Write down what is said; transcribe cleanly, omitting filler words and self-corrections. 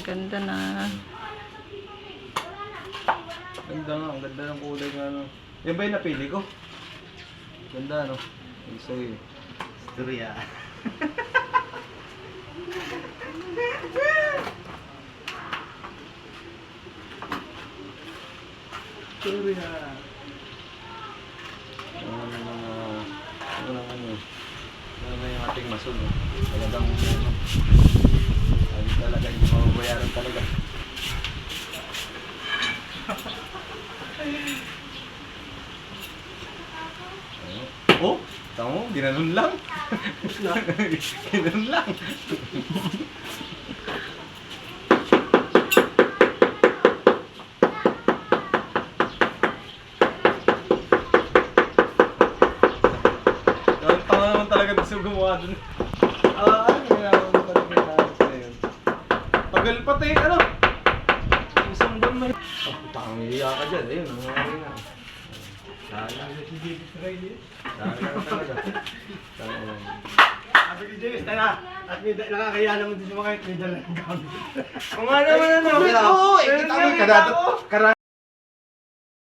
Ganda na. Ganda nga, ang ganda ng kulay nga ano. Yan ba yung napili ko? Ganda no? Yung sa'yo. Storya. Storya. Ano na yung ating masul. Talagang ano. Ay talaga, hindi mababayaran talaga. Oh, tama mo, ginanon lang. Ginanon lang. Tama naman talaga gusto gumawa dun. Ano ginagawa mo talaga yung ayos na yun? Tagal pati, ano? Isang buwan na yun. Putang hiya ka dyan, ayun, nangyari nga. Sayang na si Davis Riley. Sayang talaga. Sayang. Sabi ni James, tayo at may nakakaya naman din sa mga may dalang gamit. Kung nga naman ano, oo, kita mo,